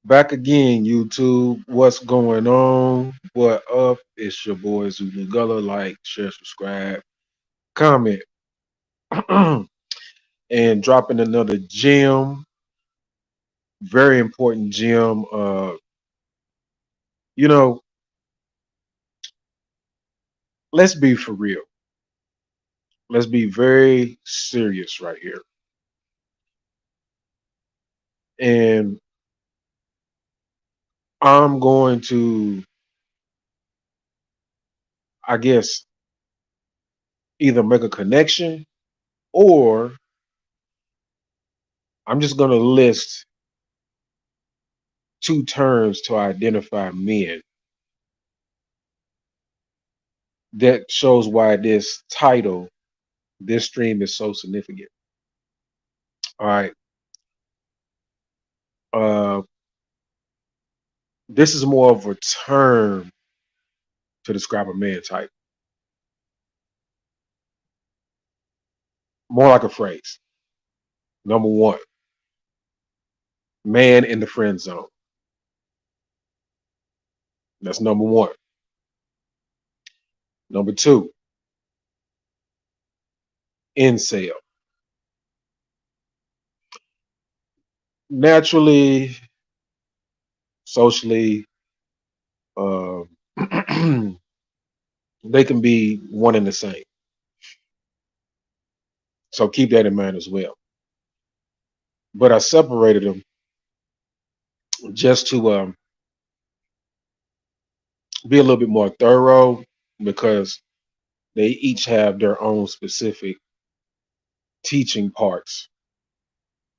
Back again, YouTube. What's going on? What up? It's your boy Zulu Gullah. Like, share, subscribe, comment, and dropping another gem. Very important gem. You know, let's be for real. Let's be very serious right here. And I'm going to, I guess, either make a connection or I'm just going to list two terms to identify men that shows why this title, this stream is so significant. All right. Uh, this is more of a term to describe a man type, more like a phrase. Number one, man in the friend zone. That's number one. Number two, incel. Naturally, socially, uh, they can be one and the same. So keep that in mind as well. But I separated them just to be a little bit more thorough because they each have their own specific teaching parts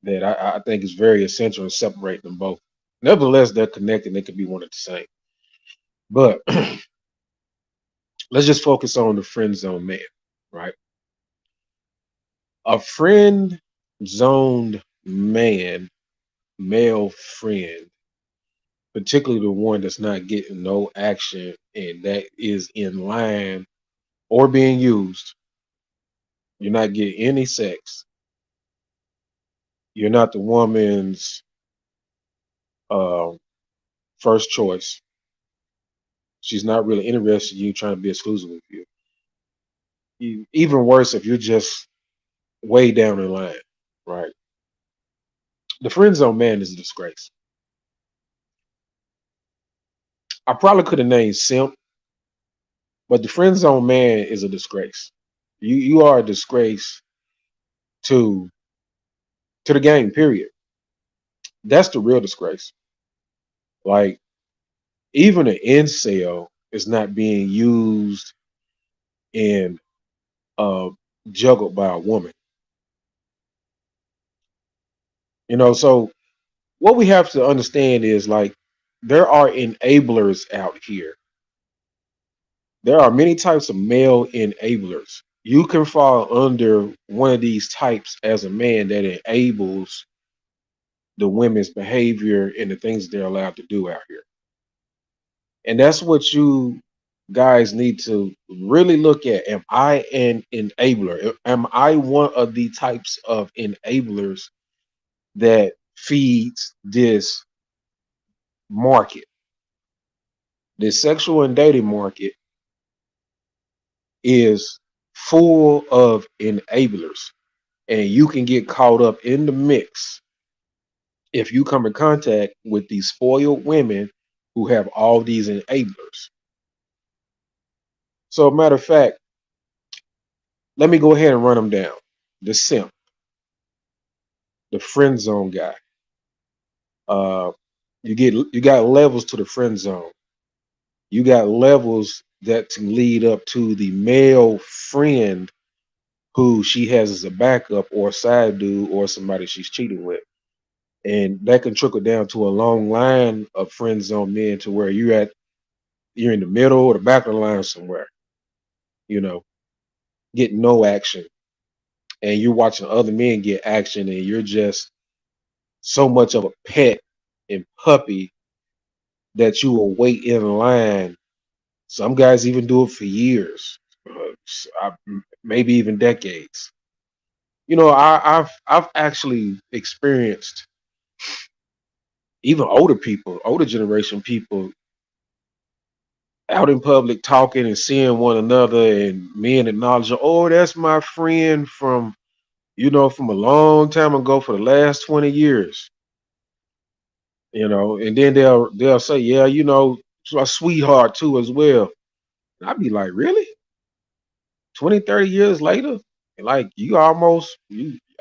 that I think is very essential in separating them both. Nevertheless, they're connected. They could be one and the same. But let's just focus on the friend zone man, right? A friend zoned man, male friend, particularly the one that's not getting no action and that is in line or being used. You're not getting any sex. You're not the woman's uh, first choice. She's not really interested in you trying to be exclusive with you. Even worse if you're just way down the line, right? The friend zone man is a disgrace. I probably could have named simp, but the friend zone man is a disgrace. You are a disgrace to to the game. Period. That's the real disgrace. Like even an incel is not being used and uh, juggled by a woman. So what we have to understand is like there are enablers out here. There are many types of male enablers. You can fall under one of these types as a man that enables the women's behavior and the things they're allowed to do out here. And that's what you guys need to really look at. Am I an enabler? Am I one of the types of enablers that feeds this market? This sexual and dating market is full of enablers, and you can get caught up in the mix if you come in contact with these spoiled women who have all these enablers. So, matter of fact, let me go ahead and run them down. The simp, the friend zone guy. Uh, you got levels to the friend zone. You got levels that can lead up to the male friend who she has as a backup or a side dude or somebody she's cheating with. And that can trickle down to a long line of friend zone men to where you're in the middle or the back of the line somewhere, you know, getting no action. And you're watching other men get action and you're just so much of a pet and puppy that you will wait in line. Some guys even do it for years, maybe even decades. I've actually experienced even older people, older generation people out in public talking and seeing one another and men acknowledging, oh, that's my friend from, from a long time ago for the last 20 years, and then they'll say, yeah, it's my sweetheart too as well. And I'd be like, really? 20, 30 years later? Like you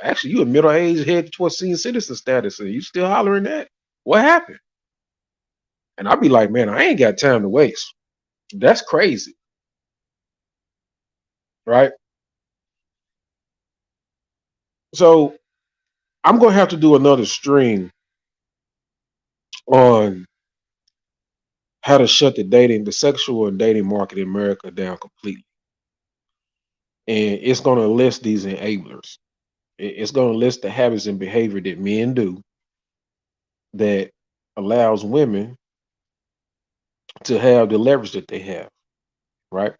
actually you a middle aged head towards senior citizen status and you still hollering that? What happened? And I'd be like, man, I ain't got time to waste. That's crazy, right? So I'm gonna have to do another stream on how to shut the sexual and dating market in America down completely. And it's gonna list these enablers. It's gonna list the habits and behavior that men do that allows women to have the leverage that they have, right?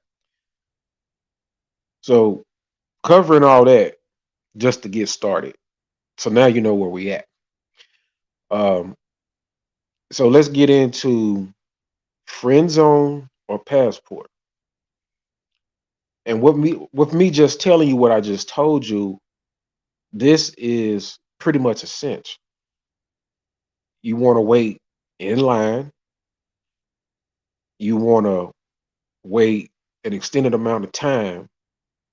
So covering all that just to get started. So now you know where we at. Um, so let's get into friend zone or passport. And with me just telling you what I just told you, this is pretty much a cinch. You want to wait in line. You want to wait an extended amount of time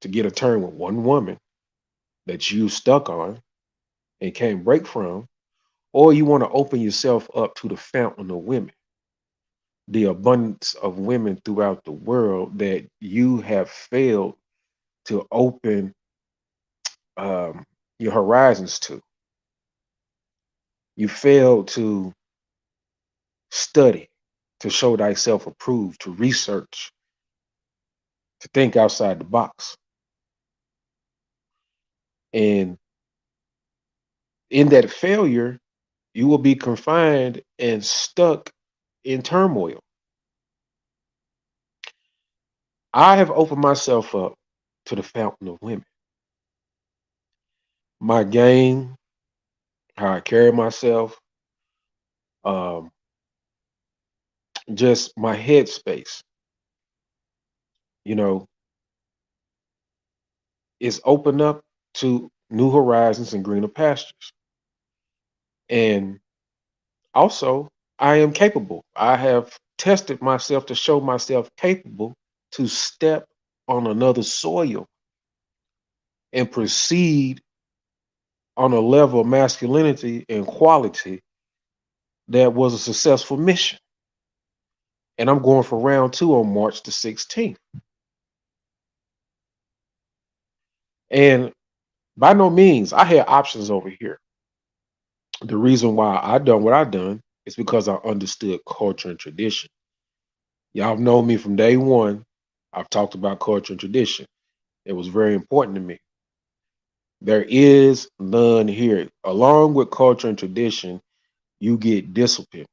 to get a turn with one woman that you stuck on and can't break from, or you want to open yourself up to the fountain of women, the abundance of women throughout the world that you have failed to open um, your horizons to. You failed to study, to show thyself approved, to research, to think outside the box. And in that failure, you will be confined and stuck in turmoil. I have opened myself up to the fountain of women. My game, how I carry myself, um, just my headspace, you know, is open up to new horizons and greener pastures. And also, I am capable. I have tested myself to show myself capable to step on another soil and proceed on a level of masculinity and quality that was a successful mission. And I'm going for round two on March the 16th. And by no means, I had options over here. The reason why I done what I done is because I understood culture and tradition. Y'all know me from day one. I've talked about culture and tradition. It was very important to me. There is none here. Along with culture and tradition, you get discipline,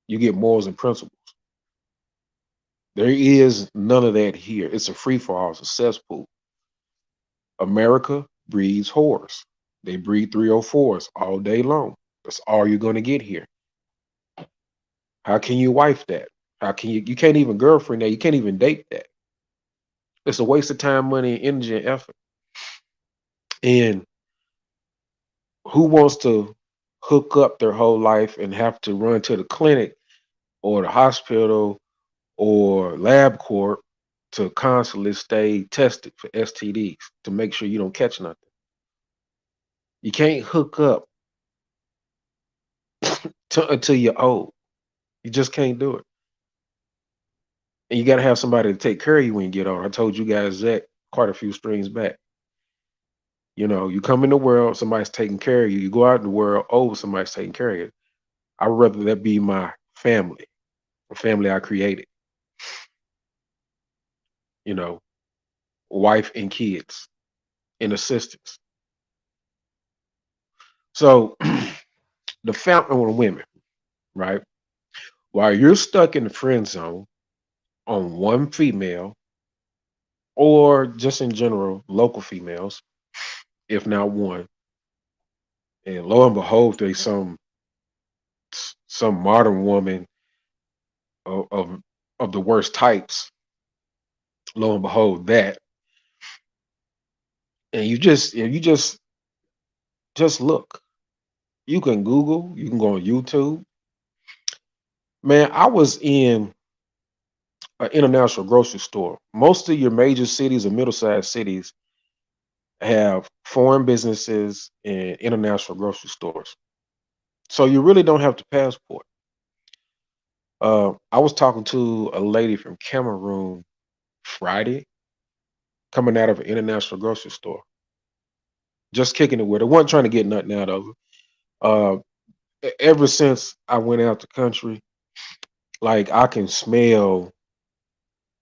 you get morals and principles. There is none of that here. It's a free for all, it's a cesspool. America breeds whores. They breed 304s all day long. That's all you're going to get here. How can you wife that? How can you can't even girlfriend that? You can't even date that. It's a waste of time, money, energy, and effort. And who wants to hook up their whole life and have to run to the clinic or the hospital or LabCorp to constantly stay tested for STDs to make sure you don't catch nothing? You can't hook up until you're old. You just can't do it. And you got to have somebody to take care of you when you get old. I told you guys that quite a few streams back. You come in the world, somebody's taking care of you. You go out in the world, oh, somebody's taking care of you. I'd rather that be my family, a family I created, you know, wife and kids and assistants. So the fountain of women, right? While you're stuck in the friend zone on one female or just in general, local females, if not one, and lo and behold, there's some some modern woman of, of the worst types. Lo and behold, that, and you just look. You can Google. You can go on YouTube. Man, I was in an international grocery store. Most of your major cities or middle-sized cities have foreign businesses and international grocery stores. So you really don't have to passport. I was talking to a lady from Cameroon Friday, coming out of an international grocery store, just kicking it with her. wasn't trying to get nothing out of her. Uh, Ever since I went out the country, like I can smell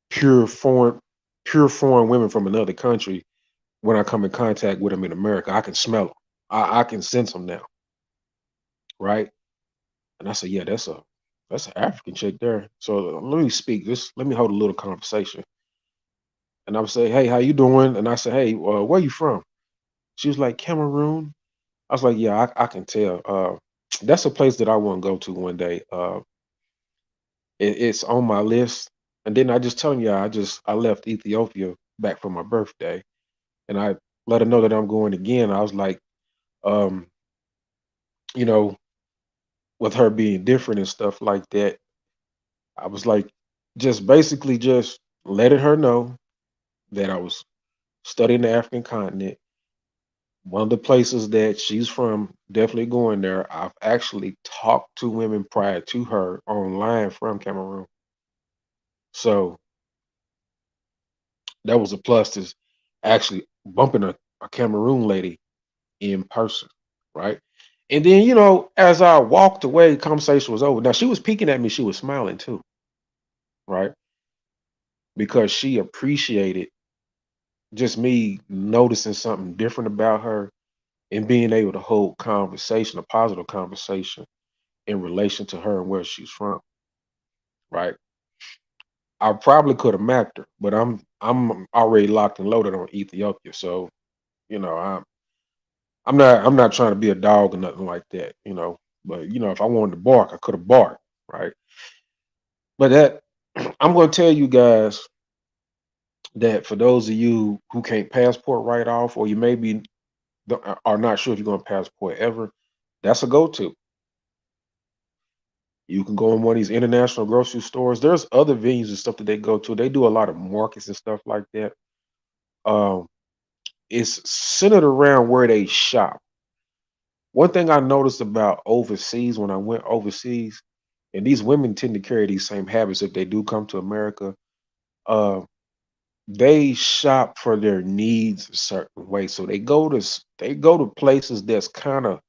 pure foreign, pure foreign women from another country when I come in contact with them in America. I can smell them. I can sense them now, right? And I said, yeah, that's an African chick there. So let me speak. This let me hold a little conversation. And I would say, hey, how you doing? And I said, hey, where you from? She was like, Cameroon. I was like, yeah, I can tell. That's a place that I want to go to one day. It's on my list. And then I just telling you, I left Ethiopia back for my birthday, and I let her know that I'm going again. I was like, um, you know, with her being different and stuff like that, I was like, just basically just letting her know that I was studying the African continent. One of the places that she's from, definitely going there. I've actually talked to women prior to her online from Cameroon. So that was a plus to actually bumping a Cameroon lady in person, right? And then, as I walked away, conversation was over. Now she was peeking at me, she was smiling too, right? Because she appreciated just me noticing something different about her and being able to hold conversation, a positive conversation in relation to her and where she's from, right? I probably could have mapped her, but I'm already locked and loaded on Ethiopia. So, you know, I'm not trying to be a dog or nothing like that. But if I wanted to bark, I could have barked, right? But that I'm gonna tell you guys that for those of you who can't passport right off, or you maybe are not sure if you're gonna passport ever, that's a go-to. You can go in one of these international grocery stores. There's other venues and stuff that they go to. They do a lot of markets and stuff like that. Um, it's centered around where they shop. One thing I noticed about overseas when I went overseas, and these women tend to carry these same habits if they do come to America. Uh, they shop for their needs a certain way, so they go to places that's kind of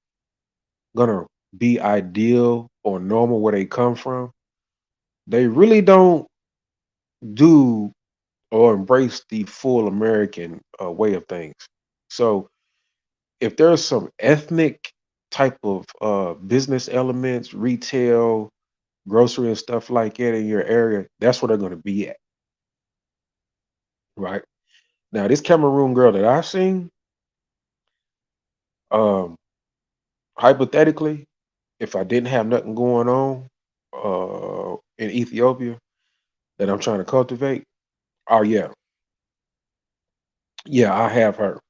gonna be ideal or normal where they come from. They really don't do or embrace the full American way of things. So if there's some ethnic type of business elements, retail, grocery, and stuff like that in your area, that's where they're going to be at, right? Now, this Cameroon girl that I seen, um, hypothetically, if I didn't have nothing going on in Ethiopia that I'm trying to cultivate, oh yeah, I have her.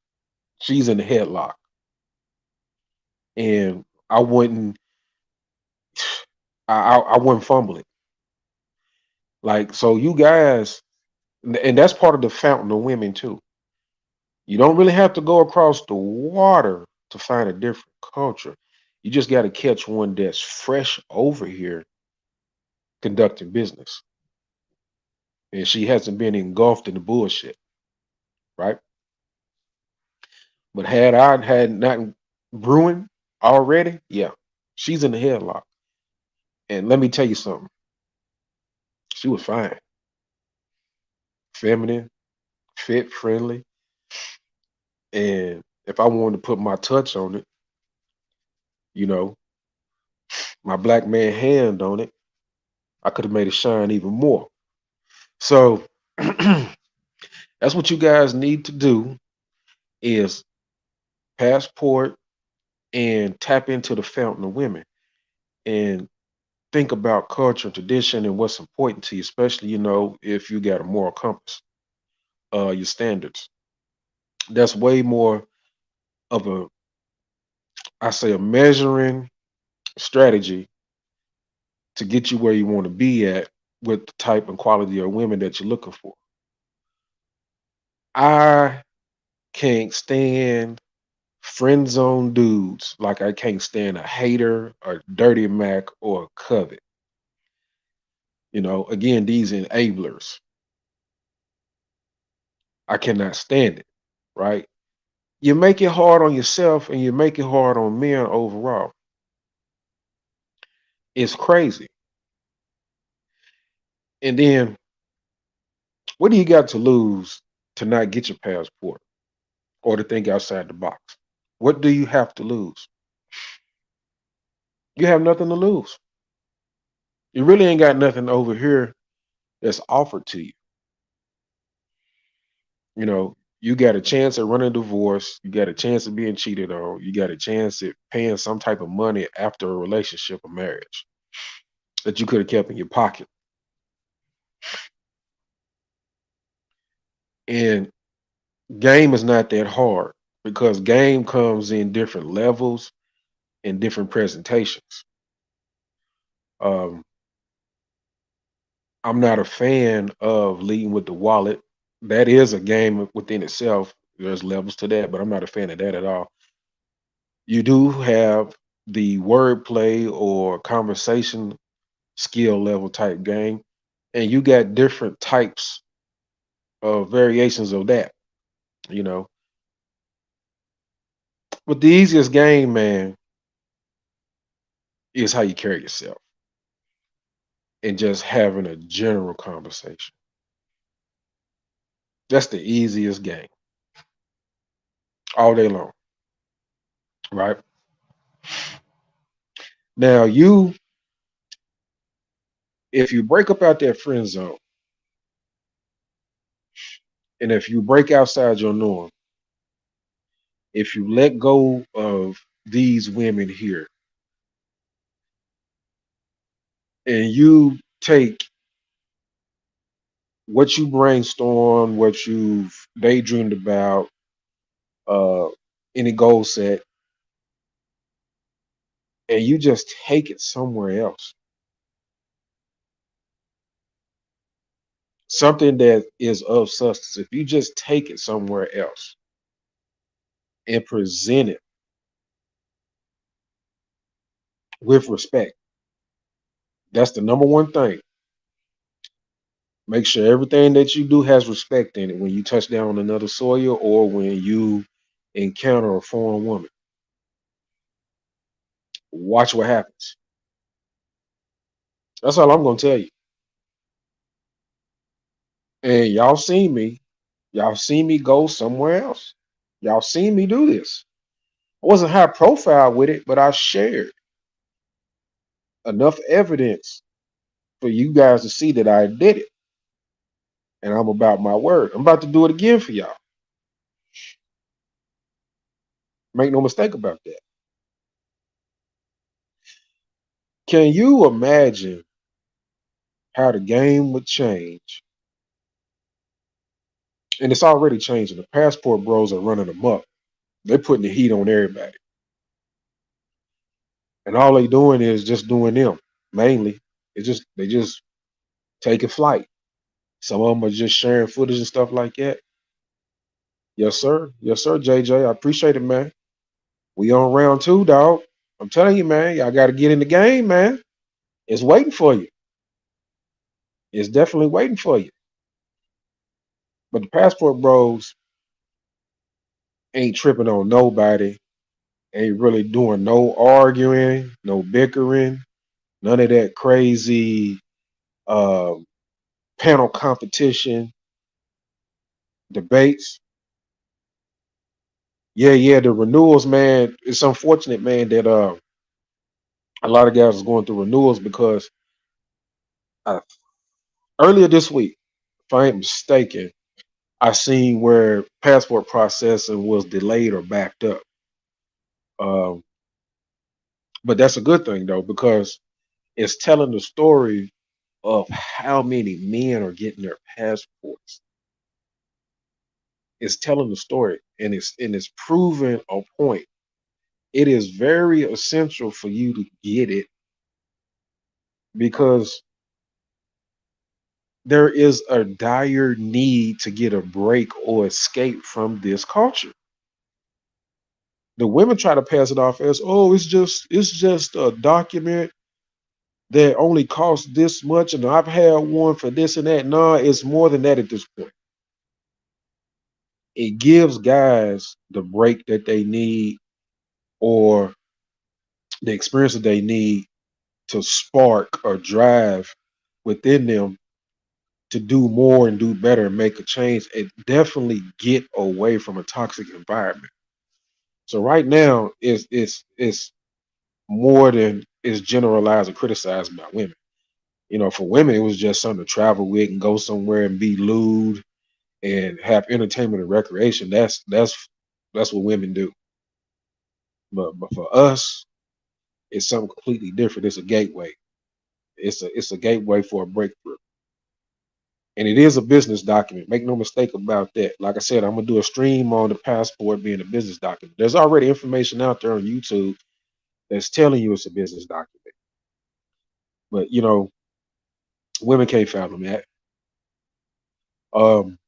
She's in the headlock, and I wouldn't, I wouldn't fumble it. Like so, you guys, and that's part of the fountain of women too. You don't really have to go across the water to find a different culture. You just got to catch one that's fresh over here conducting business, and she hasn't been engulfed in the bullshit, right? But had I had nothing brewing already, yeah, she's in the headlock. And let me tell you something, she was fine, feminine, fit, friendly, and if I wanted to put my touch on it, you know, my black man hand on it, I could have made it shine even more. So that's what you guys need to do is passport and tap into the fountain of women. and think about culture and tradition and what's important to you, especially, if you got a moral compass, your standards. That's way more of I say, a measuring strategy to get you where you want to be at with the type and quality of women that you're looking for. I can't stand friend zone dudes like I can't stand a hater, a dirty Mac, or a covet. Again, these enablers, I cannot stand it, right? You make it hard on yourself and you make it hard on men overall. It's crazy. And then what do you got to lose to not get your passport or to think outside the box? What do you have to lose? You have nothing to lose. You really ain't got nothing over here that's offered to you. You got a chance at running a divorce. You got a chance of being cheated on. You got a chance at paying some type of money after a relationship or marriage that you could have kept in your pocket. And game is not that hard because game comes in different levels and different presentations. Um, I'm not a fan of leading with the wallet. That is a game within itself. There's levels to that, but I'm not a fan of that at all. You do have the wordplay or conversation skill level type game, and you got different types of variations of that, you know. But the easiest game, man, is how you carry yourself and just having a general conversation. That's the easiest game all day long, right? Now, if you break up out that friend zone, and if you break outside your norm, if you let go of these women here, and you take what you brainstorm, what you've daydreamed about, uh, any goal set, and you just take it somewhere else, something that is of substance. If you just take it somewhere else and present it with respect, that's the number one thing. Make sure everything that you do has respect in it when you touch down on another soil or when you encounter a foreign woman. Watch what happens. That's all I'm gonna tell you. And y'all seen me. Y'all seen me go somewhere else. Y'all seen me do this. I wasn't high profile with it, but I shared enough evidence for you guys to see that I did it. And I'm about my word. I'm about to do it again for y'all. Make no mistake about that. Can you imagine how the game would change? And it's already changing. The passport bros are running amok. They're putting the heat on everybody. And all they doing is just doing them. Mainly. They just taking flight. Some of them are just sharing footage and stuff like that. Yes, sir. Yes, sir, JJ. I appreciate it, man. We on round two, dog. I'm telling you, man, y'all got to get in the game, man. It's waiting for you. It's definitely waiting for you. But the passport bros ain't tripping on nobody. Ain't really doing no arguing, no bickering, none of that crazy uh, panel competition debates. Yeah, yeah, the renewals, man. It's unfortunate, man, that a lot of guys is going through renewals because uh, earlier this week, if I ain't mistaken, I seen where passport processing was delayed or backed up. Um, But that's a good thing though, because it's telling the story of how many men are getting their passports. It's telling the story, and it's proving a point. It is very essential for you to get it because there is a dire need to get a break or escape from this culture. The women try to pass it off as, oh, it's just a document that only costs this much, and I've had one for this and that. No, it's more than that at this point. It gives guys the break that they need or the experience that they need to spark or drive within them to do more and do better and make a change and definitely get away from a toxic environment. So right now it's more than is generalized and criticized by women. You know, for women it was just something to travel with and go somewhere and be lewd and have entertainment and recreation. That's what women do. But for us, it's something completely different. It's a gateway. It's a gateway for a breakthrough. And it is a business document. Make no mistake about that. Like I said, I'm gonna do a stream on the passport being a business document. There's already information out there on YouTube that's telling you it's a business document. But you know, women can't fathom that. Um,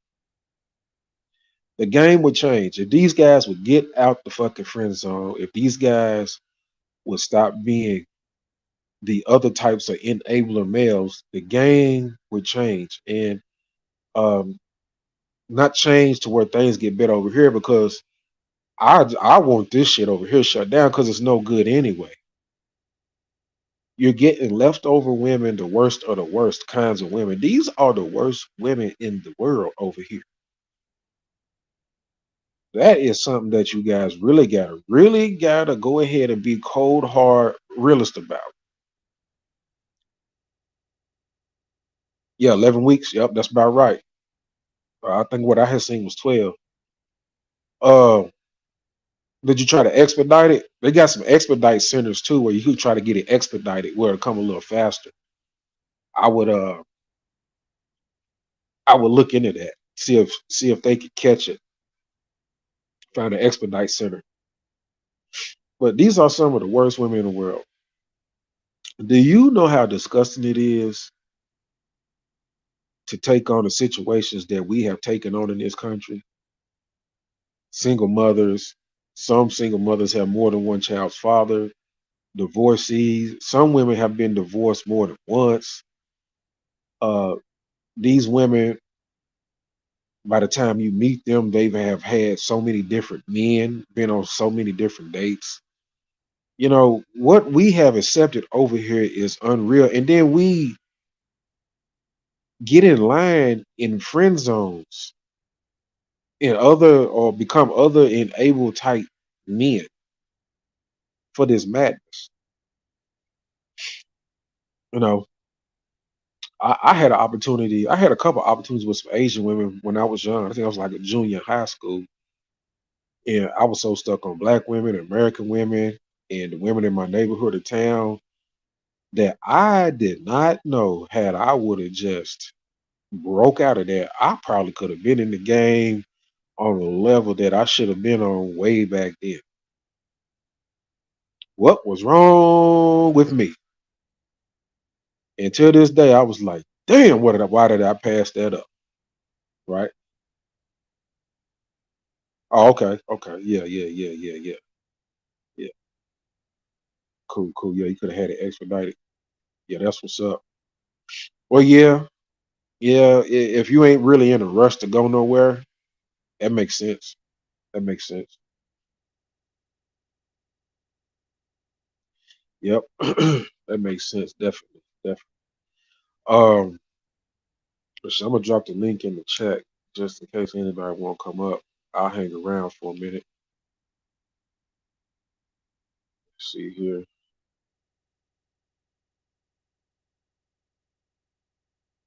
the game would change if these guys would get out the fucking friend zone. If these guys would stop being the other types of enabler males, the game would change and um, not change to where things get better over here because I want this shit over here shut down because it's no good anyway. You're getting leftover women, the worst of the worst kinds of women. These are the worst women in the world over here. That is something that you guys really gotta go ahead and be cold hard realist about. Yeah, 11 weeks. Yep, that's about right. I think what I had seen was 12. Uh, did you try to expedite it? They got some expedite centers too, where you could try to get it expedited, where it come a little faster. I would I would look into that, see if they could catch it, find an expedite center. But these are some of the worst women in the world. Do you know how disgusting it is to take on the situations that we have taken on in this country? Single mothers, some single mothers have more than one child's father, divorcees, some women have been divorced more than once. Uh, these women, by the time you meet them, they have had so many different men, been on so many different dates. You know, what we have accepted over here is unreal. And then we get in line in friend zones and other or become other enabled type men for this madness. You know, I had an opportunity, I had a couple opportunities with some Asian women when I was young. I think I was like a junior in high school. And I was so stuck on black women, American women, and the women in my neighborhood or town that I did not know had I would have just broke out of that, I probably could have been in the game on a level that I should have been on way back then. What was wrong with me? Until this day, I was like, damn, why did I pass that up? Right? Oh, okay. Okay. Yeah, yeah, yeah, yeah, yeah. Yeah. Cool, cool. Yeah, you could have had it expedited. Yeah, that's what's up. Well, yeah, yeah. If you ain't really in a rush to go nowhere, that makes sense. That makes sense. Yep. That makes sense. Definitely. Definitely. Um, so I'm gonna drop the link in the chat just in case anybody won't come up. I'll hang around for a minute. See here.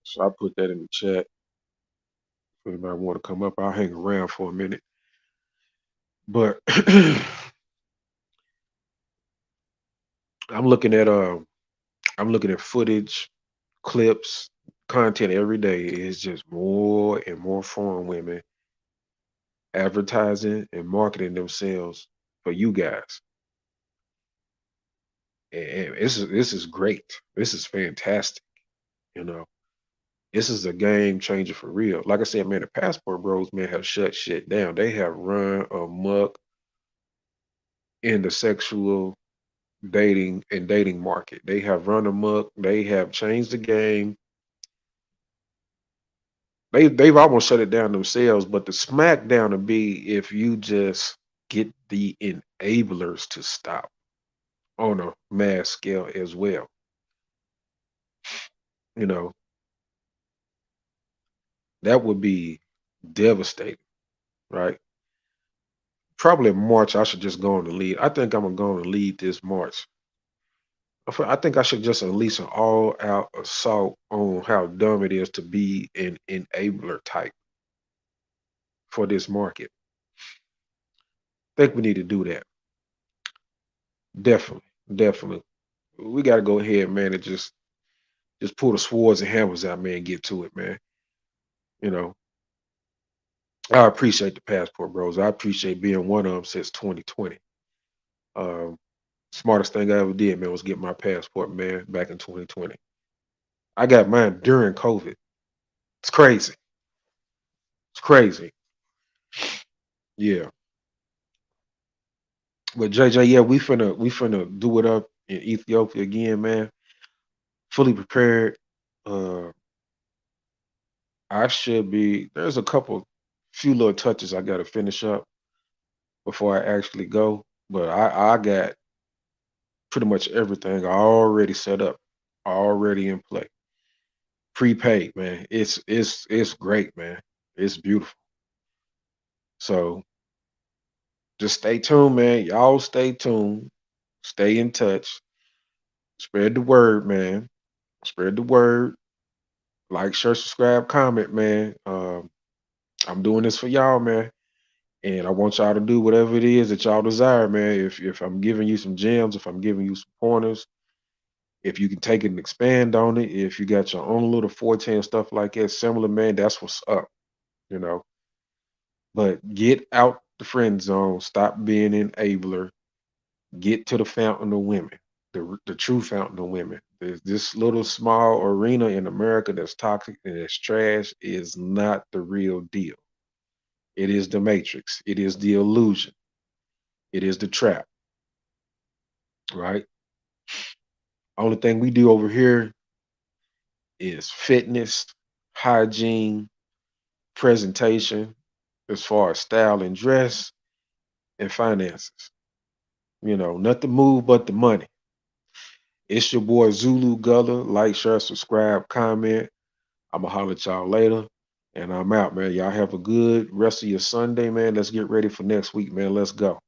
So I put that in the chat. If anybody want to come up, I'll hang around for a minute. But I'm looking at footage, clips, content every day. It's just more and more foreign women advertising and marketing themselves for you guys. And this is great. This is fantastic. You know, this is a game changer for real. Like I said, man, the passport bros, man, have shut shit down. They have run amok in the sexual dating market. They have run amok. They have changed the game. They've almost shut it down themselves. But the smackdown would be if you just get the enablers to stop on a mass scale as well. You know, that would be devastating, right? Probably in March, I should just go on the lead. I think I'm gonna go on the lead this March. I think I should just unleash an all-out assault on how dumb it is to be an enabler type for this market. Think we need to do that. Definitely, definitely. We got to go ahead, man, and just pull the swords and hammers out, man, and get to it, man. You know, I appreciate the passport, bros. I appreciate being one of them since 2020. Um, Smartest thing I ever did, man, was get my passport, man, back in 2020. I got mine during COVID. It's crazy. It's crazy. Yeah. But JJ, yeah, we finna do it up in Ethiopia again, man. Fully prepared. Uh I should be there's a couple few little touches I gotta finish up before I actually go. But I got pretty much everything already set up, already in play. Prepaid, man. It's great, man. It's beautiful. So just stay tuned, man. Y'all stay tuned. Stay in touch. Spread the word, man. Spread the word. Like, share, subscribe, comment, man. I'm doing this for y'all, man. And I want y'all to do whatever it is that y'all desire, man. If I'm giving you some gems, if I'm giving you some pointers, if you can take it and expand on it, if you got your own little forte and stuff like that, similar, man, that's what's up, you know. But get out the friend zone. Stop being an enabler. Get to the fountain of women, the true fountain of women. There's this little small arena in America that's toxic and that's trash is not the real deal. It is the matrix. It is the illusion. It is the trap, right? Only thing we do over here is fitness, hygiene, presentation, as far as style and dress and finances. You know, nothing move but the money. It's your boy Zulu Gullah. Like, share, subscribe, comment. I'ma holler at y'all later. And I'm out, man. Y'all have a good rest of your Sunday, man. Let's get ready for next week, man. Let's go.